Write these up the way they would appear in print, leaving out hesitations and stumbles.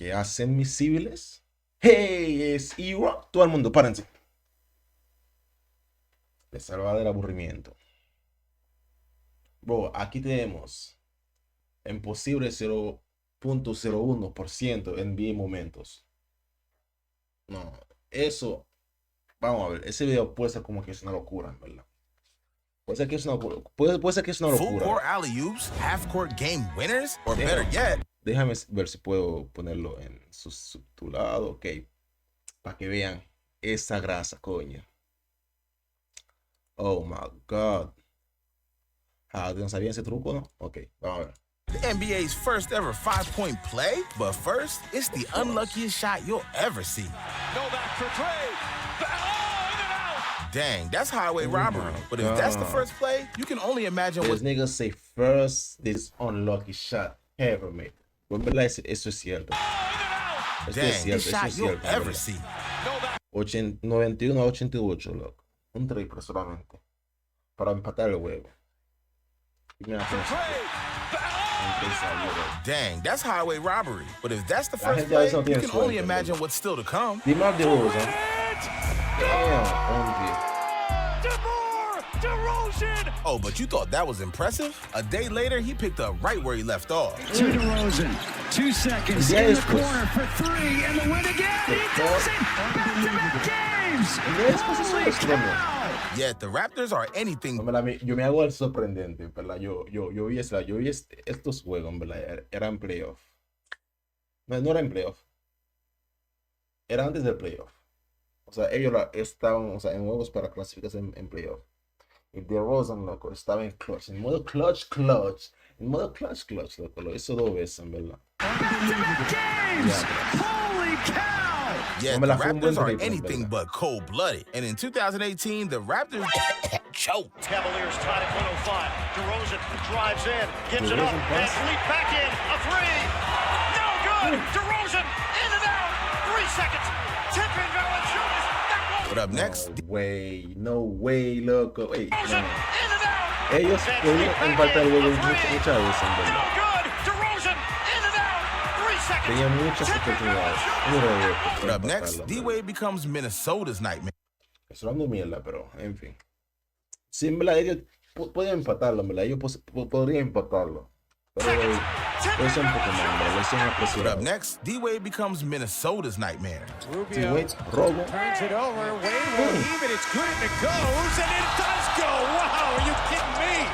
que hacen misiles. ¡Hey! Es Ira. Todo el mundo, párense. Les salva del aburrimiento. Bro, aquí tenemos en posible 0.01% NBA momentos. No, eso, vamos a ver, ese video puede ser como que es una locura, ¿verdad? Puede ser que es una locura. Puede ser que es una locura. Full court alley-oops, half-court game winners, or better yet. Déjame ver si puedo ponerlo en su subtitulado, ok. Para que vean esa grasa, coño. Oh my God. Ah, ¿no sabían ese truco, no? Ok, vamos a ver. The NBA's first ever 5-point play, but first, it's the unluckiest shot you'll ever see. Go back for Trey. Oh, in and out. Dang, that's highway robbery. But if that's the first play, you can only imagine Those what niggas say first, this unlucky shot ever made. Pues verdad, eso es cierto. Eso es dang, cierto, this eso shot es you'll cierto. ever ¿Verdad? see. 91 a 88, loco. Un triple solamente. Para empatar el juego. Y mira, Dang, that's highway robbery. But if that's the La first gente a play, veces no you tiene can suerte, only imagine ¿verdad? what's still to come. DeMar DeRozan. Damn, hombre. DeRozan. Oh, but you thought that was impressive? A day later, he picked up right where he left off. To DeRozan. 2 seconds in the corner for three, and the win again. He does it. Back-to-back games. Holy cow. Yet the Raptors are anything. Yo me hago el sorprendente, ¿verdad? Yo vi estos juegos, ¿verdad? Eran playoff. No era en playoff. Era antes del playoff. O sea, ellos estaban, o sea, en juegos para clasificarse en playoff. Y DeRozan, loco, estaba en clutch. En modo clutch. En modo clutch, loco. Lo hizo 2 veces, en verdad. Holy cow. Yeah, the Raptors are anything but cold-blooded. And in 2018, the Raptors choked. Cavaliers tied at 105. DeRozan drives in, gives it up, and leap back in. A three. No good. DeRozan in and out. 3 seconds. Tipping Valanciunas. That won't. But up next, No way, loco. Hey, DeRozan in and out. ellos podían empatar el juego muchas veces, en No verdad. good. DeRozan in and out. 3 seconds. Tenían muchas oportunidades. but up next, D-Wade becomes Minnesota's nightmare. Es hablando mierda, pero en fin. Sí, en verdad, ellos podían empatarlo, en verdad. Ellos podrían empatarlo. Pero es un poco más, en verdad. Lo hicieron But up apresurado. next, D-Wade becomes Minnesota's nightmare. Rubio Wade, robo. turns it over. Wade will heave it. It's good and it goes, and it does go. Wow, are you kidding me?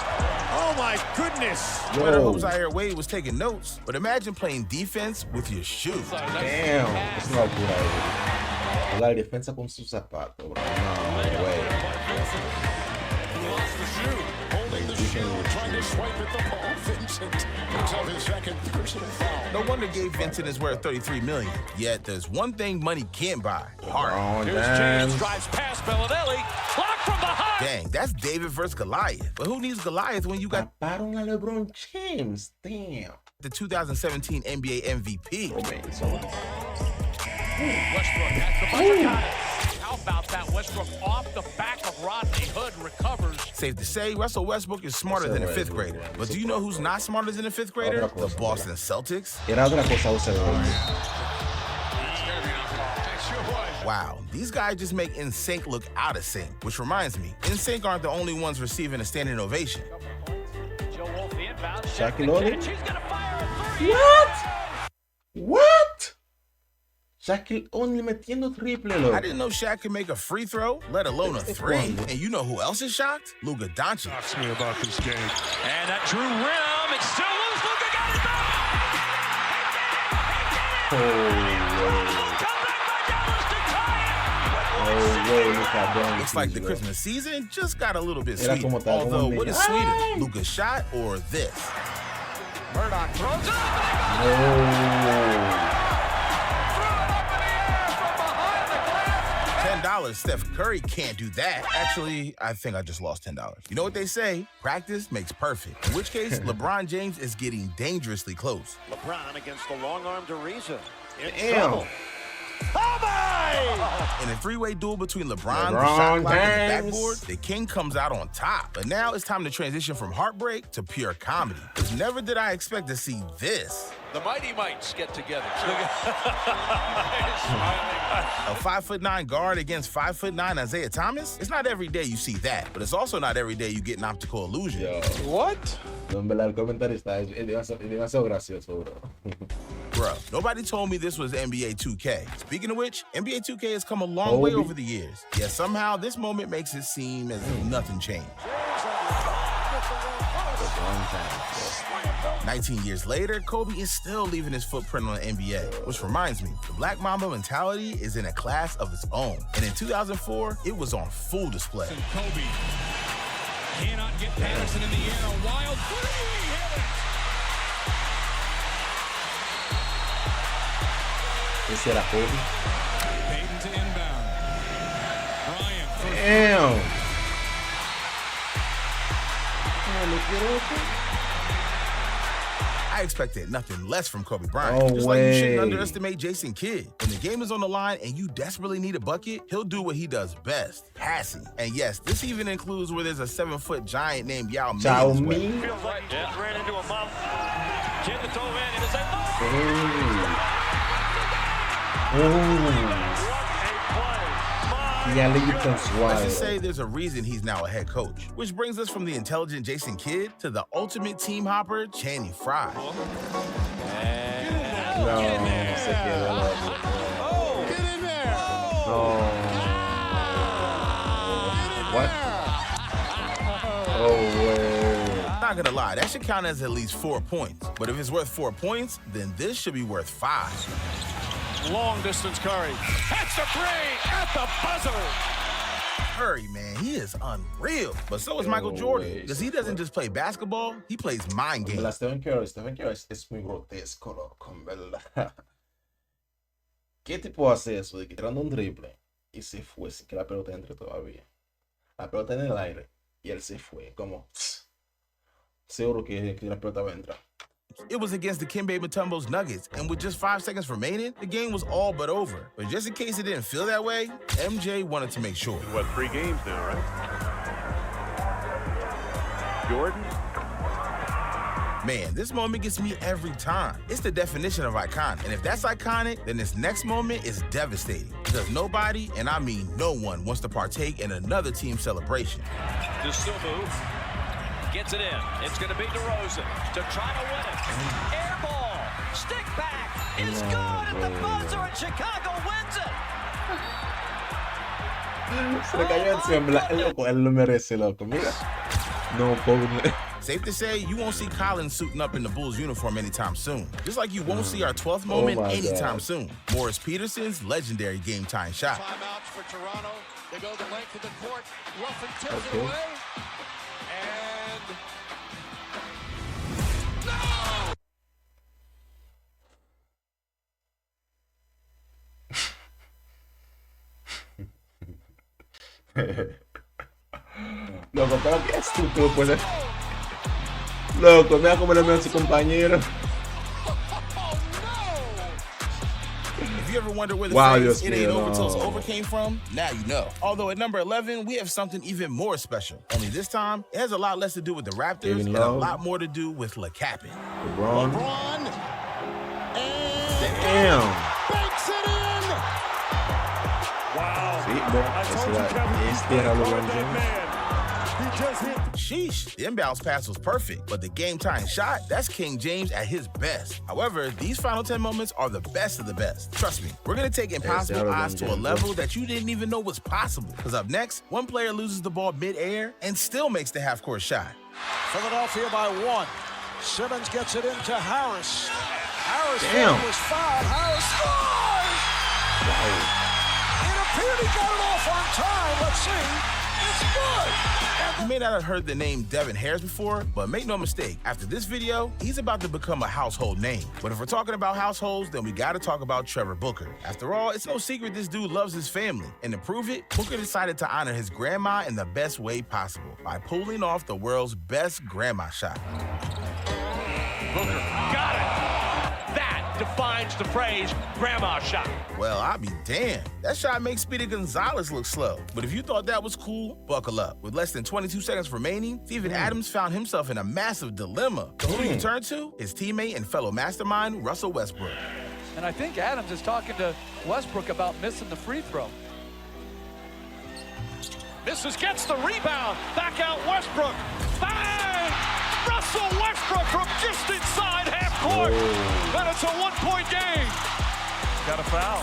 Oh my goodness. Twitter hopes I hear Wade was taking notes, but imagine playing defense with your shoe. Damn, es una locura, güey. La defensa con sus zapatos, bro. No, güey. He lost the shoe, holding the shoe, trying to swipe at the ball. Vincent picks up his second personal foul. No wonder Gabe Vincent is worth $33 million. Yet there's one thing money can't buy: heart. Oh, Here's damn. James, drives past Bellinelli. Blocked from behind. Dang, that's David versus Goliath. But who needs Goliath when you got Taparon a LeBron James. Damn. the 2017 NBA MVP? Oh, man, so- Westbrook has the buzzer. Got it. How about that? Westbrook off the back of Rodney Hood recovers. Safe to say, Russell Westbrook is smarter than a fifth grader. But do you know who's not smarter than a fifth grader? The Boston Celtics. Era otra cosa, o sea, Wow, these guys just make NSYNC look out of sync. Which reminds me, NSYNC aren't the only ones receiving a standing ovation. Joe Wolf, the inbound. Shaquille O'Neal? She's gonna fire a three. What? Shaquille O'Neal metiendo triple, loco. I didn't know Shaq could make a free throw, let alone a three. And you know who else is shocked? Luka Doncic. Talks me about this game. And that Drew rim. It's still loose. Luka got it back. Looks like the Christmas season just got a little bit Era sweeter. como tal, como Although, un what is niño. sweeter, Ay. Luka's shot or this? Murdoch throws it up. $10. Steph Curry can't do that. Actually, I think I just lost $10. You know what they say? Practice makes perfect. In which case, LeBron James is getting dangerously close. LeBron against the long-armed Ariza. In Damn. trouble. Oh my! In a three-way duel between LeBron, the LeBron shot clock, and the James. backboard, the king comes out on top. But now it's time to transition from heartbreak to pure comedy. Because never did I expect to see this. The Mighty Mites get together. A 5'9" guard against 5'9" Isaiah Thomas? It's not every day you see that, but it's also not every day you get an optical illusion. Yo, What? no, en verdad, el comentarista es demasiado gracioso, bro. Bro, nobody told me this was NBA 2K. Speaking of which, NBA 2K has come a long way over the years. Yet somehow this moment makes it seem as if nothing changed. 19 years later, Kobe is still leaving his footprint on the NBA, which reminds me, the Black Mamba mentality is in a class of its own. And in 2004, it was on full display. Kobe cannot get Patterson in the air. A wild three. Ese era Kobe. Payton to inbound. Bryant for Damn. I expected nothing less from Kobe Bryant. No Just like you shouldn't way. underestimate Jason Kidd. When the game is on the line and you desperately need a bucket, he'll do what he does best, passing. And yes, this even includes where there's a 7-foot giant named Yao Ming. Chao as well. Ming. Feels like he just ran into a mouth. Kid to toe in. It is a Ooh. what a play. Yeah, leave it Let's just say suave. there's a reason he's now a head coach. Which brings us from the intelligent Jason Kidd to the ultimate team hopper, Channing Frye. No, se queda loco. Get in there. No. What? Oh, way. Not gonna lie, that should count as at least 4 points. But if it's worth 4 points, then this should be worth 5. Long distance Curry. That's the three at the buzzer. Curry, man, he is unreal. But so is Michael No Jordan, way. because he doesn't just play basketball, he plays mind La games. Stephen Curry es muy grotesco, loco, en verdad. ¿Qué tipo hace eso de que tirando un triple y se fue sin que la pelota entre todavía? La pelota en el aire y él se fue, como seguro que la pelota va a entrar. It was against the Kimbe Mutombo's Nuggets, and with just 5 seconds remaining, the game was all but over. But just in case it didn't feel that way, MJ wanted to make sure. What, 3 games now, right? Jordan? Man, this moment gets me every time. It's the definition of iconic. And if that's iconic, then this next moment is devastating. Because nobody, and I mean no one, wants to partake in another team celebration. Just still move. Gets it in. It's going to be DeRozan to try to win it. Air ball. Stick back. Is good at the buzzer, and Chicago wins it. Se le cayó encima, el loco, él lo merece, loco. Mira. No, Kobe. Safe to say, you won't see Collins suiting up in the Bulls uniform anytime soon. Just like you won't see our 12th moment my anytime God. soon. Morris Peterson's legendary game-tying shot. Timeouts for Toronto. They go the length of the court. Ruffin tips Okay. it away. And Loco, pero qué estúpido puede ser. Loco, mira cómo le mete a su compañero. If you ever wonder where the Wow, phrase Dios "it ain't mío, over till it's no. over" came from, now you know. Although at number 11, we have something even more special. Only this time, it has a lot less to do with the Raptors Even and a Love. lot more to do with La Capin. LeBron. LeBron. And Damn. banks it in. Wow. Sí, ve, I told you, ese Kevin, este era LeBron that James. man. He just hit. Sheesh, the inbounds pass was perfect, but the game-tying shot, that's King James at his best. However, these final 10 moments are the best of the best. Trust me, we're gonna take impossible LeBron odds to a James, level that you didn't even know was possible. Because up next, one player loses the ball mid-air and still makes the half-court shot. Philadelphia by 1. Simmons gets it into Harris. Harris Damn. was fouled. Harris scores! It appeared he got it off on time. Let's see. It's good. You may not have heard the name Devin Harris before, but make no mistake, after this video, he's about to become a household name. But if we're talking about households, then we gotta talk about Trevor Booker. After all, it's no secret this dude loves his family. And to prove it, Booker decided to honor his grandma in the best way possible by pulling off the world's best grandma shot. Booker got it. That defines the phrase grandma shot. Well, I'll be damned. That shot makes Speedy Gonzalez look slow. But if you thought that was cool, buckle up. With less than 22 seconds remaining, Steven Adams found himself in a massive dilemma. Who do you turn to? His teammate and fellow mastermind, Russell Westbrook. And I think Adams is talking to Westbrook about missing the free throw. Misses, gets the rebound. Back out Westbrook. Bang! Russell Westbrook from just inside half court. And it's a one-point game. Got a foul.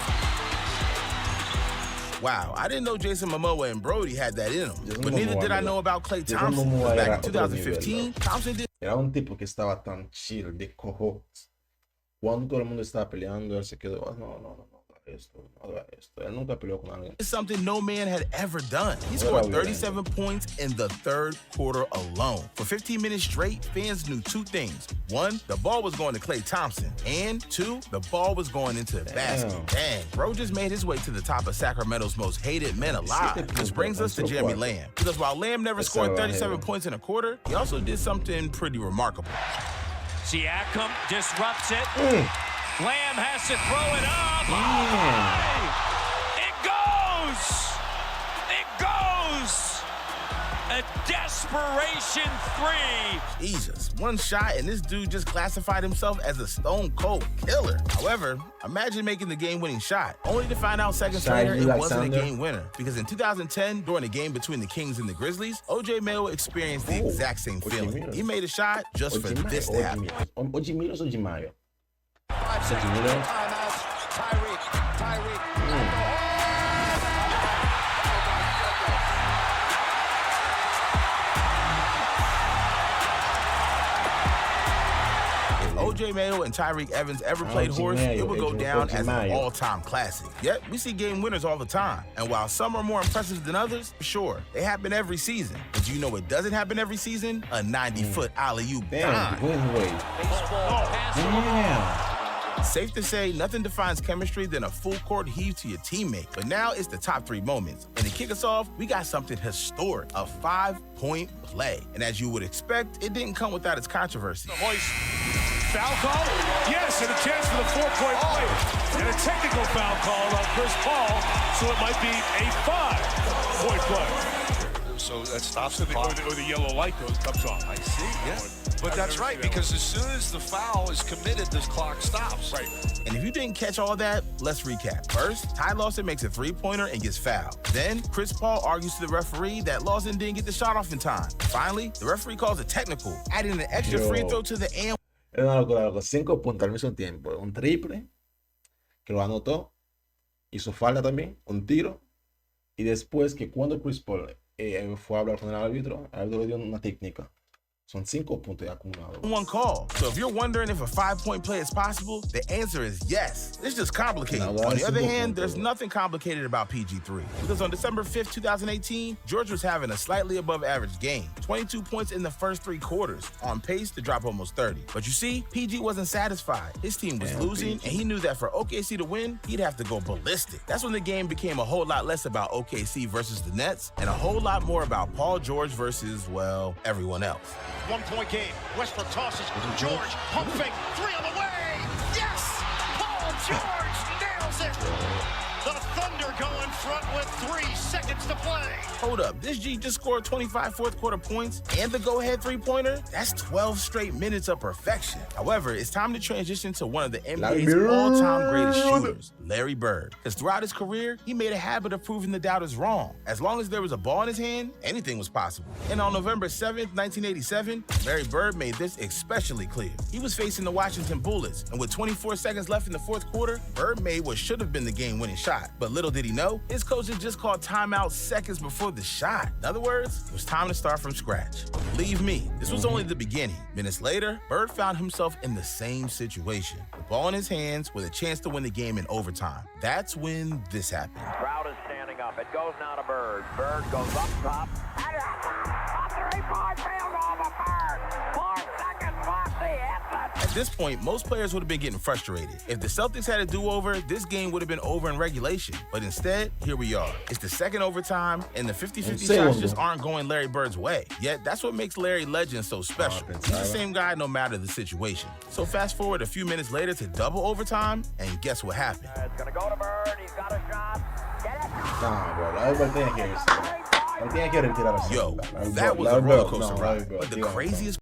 Wow, I didn't know Jason Momoa and Brody had that in them. But neither did I know about Klay Jason Thompson. Momoa Back era in 2015, Thompson did. Era un tipo que estaba tan chill, de cojones. Cuando todo el mundo estaba peleando, él se quedó, no, haga esto. Él nunca peleó con alguien. It's something no man had ever done. He scored 37 points in the third quarter alone. For 15 minutes straight, fans knew two things. One, the ball was going to Klay Thompson. And two, the ball was going into the basket. Dang, bro just made his way to the top of Sacramento's most hated men alive. This brings us to Jeremy Lamb. Because while Lamb never scored 37 points in a quarter, he also did something pretty remarkable. Siakam disrupts it. Lamb has to throw it up. It goes! A desperation three. Jesus, one shot and this dude just classified himself as a stone cold killer. However, imagine making the game-winning shot, only to find out seconds later it wasn't a game winner. Because in 2010, during a game between the Kings and the Grizzlies, O.J. Mayo experienced the exact same feeling. He made a shot just for this to happen. O.J. Mayo or O.J. Mayo? 5 seconds. Timeout. Tyreek. O.J. Mayo and Tyreek Evans ever played horse, it would go down as an all-time classic. Yet, we see game winners all the time. And while some are more impressive than others, sure, they happen every season. But you know what doesn't happen every season? A 90-foot alley-oop dime. Safe to say, nothing defines chemistry than a full-court heave to your teammate. But now it's the top three moments. And to kick us off, we got something historic, a 5-point play. And as you would expect, it didn't come without its controversy. Foul call? Yes, and a chance for the 4-point play. And a technical foul call on Chris Paul, so it might be a 5-point play. So that stops the clock. Or the yellow light comes on. I see, yeah. But that's right, because as soon as the foul is committed, this clock stops. Right. And if you didn't catch all that, let's recap. First, Ty Lawson makes a three-pointer and gets fouled. Then, Chris Paul argues to the referee that Lawson didn't get the shot off in time. Finally, the referee calls a technical, adding an extra free throw to the and. Era algo, 5 puntos al mismo tiempo. Un triple, que lo anotó, hizo falta también, un tiro, y después que cuando Chris Paul fue a hablar con el árbitro le dio una técnica. Son 5 puntos acumulados. One call. So if you're wondering if a 5-point play is possible, the answer is yes. It's just complicated. On the other hand, there's nothing complicated about PG3. Because on December 5th, 2018, George was having a slightly above average game. 22 points in the first 3 quarters, on pace to drop almost 30. But you see, PG wasn't satisfied. His team was losing, and he knew that for OKC to win, he'd have to go ballistic. That's when the game became a whole lot less about OKC versus the Nets, and a whole lot more about Paul George versus, well, everyone else. 1-point game. Westbrook tosses. George, pump fake. 3 on the way. Yes! Paul George nails it. The Thunder go in front with 3 seconds to play. Hold up. This G just scored 25 fourth-quarter points and the go-ahead three-pointer? That's 12 straight minutes of perfection. However, it's time to transition to one of the NBA's all-time greatest shooters, Larry Bird. Because throughout his career, he made a habit of proving the doubters wrong. As long as there was a ball in his hand, anything was possible. And on November 7th, 1987, Larry Bird made this especially clear. He was facing the Washington Bullets, and with 24 seconds left in the fourth quarter, Bird made what should have been the game-winning shot. But little did he know, his coach had just called timeout seconds before the shot. In other words, it was time to start from scratch. Believe me, this was only the beginning. Minutes later, Bird found himself in the same situation. The ball in his hands with a chance to win the game in overtime. That's when this happened. Crowd is standing up. It goes now to Bird. Bird goes up top. A 3-point field goal for Bird. 4 seconds left. He hits it. As this point, most players would have been getting frustrated. If the Celtics had a do-over, this game would have been over in regulation. But instead, here we are. It's the second overtime, and the 50-50 shots just aren't going Larry Bird's way. Yet, that's what makes Larry Legend so special. He's the same guy no matter the situation. So fast forward a few minutes later to double overtime, and guess what happened? It's gonna go to Bird. He's got a shot. Get it. Nah, bro. La verdad tiene que irse. Tiene que retirar así. Yo, that was a roller coaster ride. But the craziest